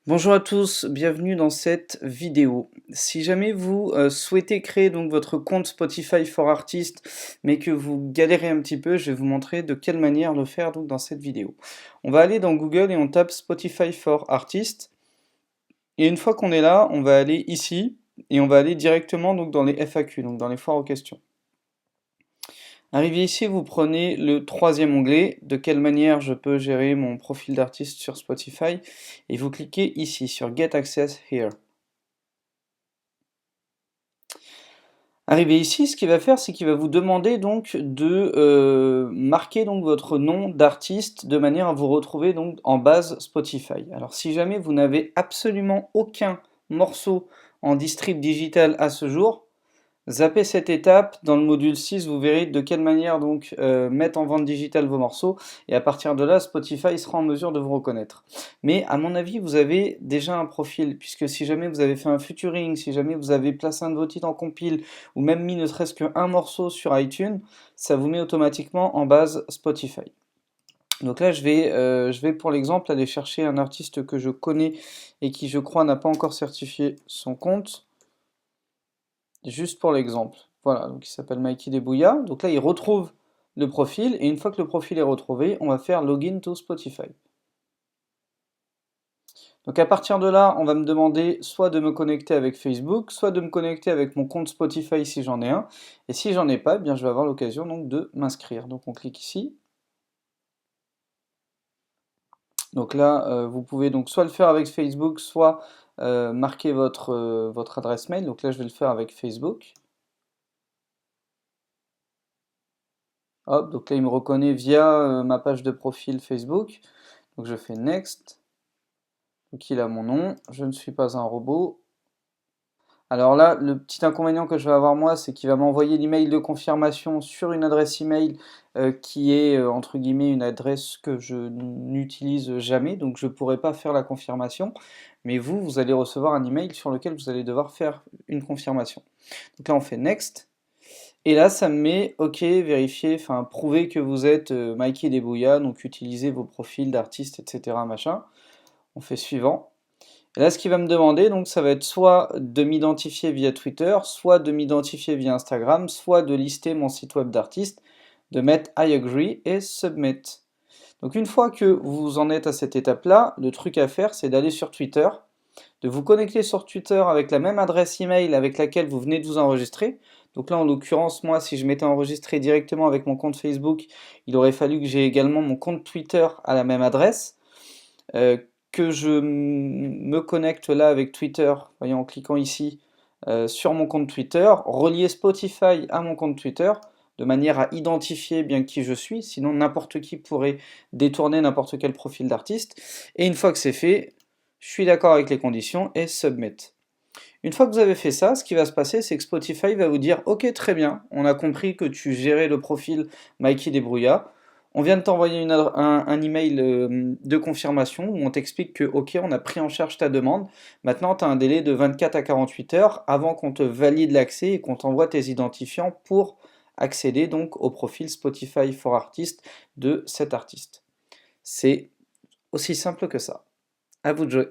Bonjour à tous, bienvenue dans cette vidéo. Si jamais vous souhaitez créer donc votre compte Spotify for Artists, mais que vous galérez un petit peu, je vais vous montrer de quelle manière le faire donc dans cette vidéo. On va aller dans Google et on tape Spotify for Artists. Et une fois qu'on est là, on va aller ici et on va aller directement donc dans les FAQ, donc dans les foires aux questions. Arrivé ici, vous prenez le troisième onglet, de quelle manière je peux gérer mon profil d'artiste sur Spotify, et vous cliquez ici sur Get Access Here. Arrivé ici, ce qu'il va faire, c'est qu'il va vous demander donc de marquer donc votre nom d'artiste de manière à vous retrouver donc en base Spotify. Alors si jamais vous n'avez absolument aucun morceau en distrib digital à ce jour, zappez cette étape. Dans le module 6, vous verrez de quelle manière donc mettre en vente digitale vos morceaux, et à partir de là, Spotify sera en mesure de vous reconnaître. Mais à mon avis, vous avez déjà un profil, puisque si jamais vous avez fait un featuring, si jamais vous avez placé un de vos titres en compile, ou même mis ne serait-ce qu'un morceau sur iTunes, ça vous met automatiquement en base Spotify. Donc là, je vais pour l'exemple aller chercher un artiste que je connais et qui, je crois, n'a pas encore certifié son compte. Juste pour l'exemple. Voilà, donc il s'appelle Mikey Debouya. Donc là, il retrouve le profil, et une fois que le profil est retrouvé, on va faire Login to Spotify. Donc à partir de là, on va me demander soit de me connecter avec Facebook, soit de me connecter avec mon compte Spotify si j'en ai un. Et si j'en ai pas, eh bien je vais avoir l'occasion donc de m'inscrire. Donc on clique ici. Donc là, vous pouvez donc soit le faire avec Facebook, soit marquer votre adresse mail. Donc là, je vais le faire avec Facebook. Hop, donc là il me reconnaît via ma page de profil Facebook. Donc je fais Next. Donc il a mon nom, je ne suis pas un robot. Alors là, le petit inconvénient que je vais avoir moi, c'est qu'il va m'envoyer l'email de confirmation sur une adresse email qui est entre guillemets une adresse que je n'utilise jamais, donc je ne pourrai pas faire la confirmation. Mais vous, vous allez recevoir un email sur lequel vous allez devoir faire une confirmation. Donc là, on fait Next. Et là, ça me met OK, vérifier, enfin prouver que vous êtes Mikey Debouya, donc utilisez vos profils d'artistes, etc. machin. On fait suivant. Et là, ce qu'il va me demander, donc, ça va être soit de m'identifier via Twitter, soit de m'identifier via Instagram, soit de lister mon site web d'artiste, de mettre I agree et submit. Donc une fois que vous en êtes à cette étape-là, le truc à faire, c'est d'aller sur Twitter, de vous connecter sur Twitter avec la même adresse email avec laquelle vous venez de vous enregistrer. Donc là, en l'occurrence, moi, si je m'étais enregistré directement avec mon compte Facebook, il aurait fallu que j'ai également mon compte Twitter à la même adresse. Que je me connecte là avec Twitter, voyez, en cliquant ici sur mon compte Twitter, relier Spotify à mon compte Twitter, de manière à identifier bien qui je suis, sinon n'importe qui pourrait détourner n'importe quel profil d'artiste. Et une fois que c'est fait, je suis d'accord avec les conditions et submit. Une fois que vous avez fait ça, ce qui va se passer, c'est que Spotify va vous dire ok, très bien, on a compris que tu gérais le profil Mikey Debrouilla. On vient de t'envoyer un email de confirmation où on t'explique que ok, on a pris en charge ta demande. Maintenant, tu as un délai de 24 à 48 heures avant qu'on te valide l'accès et qu'on t'envoie tes identifiants pour accéder donc au profil Spotify for Artists de cet artiste. C'est aussi simple que ça. À vous de jouer.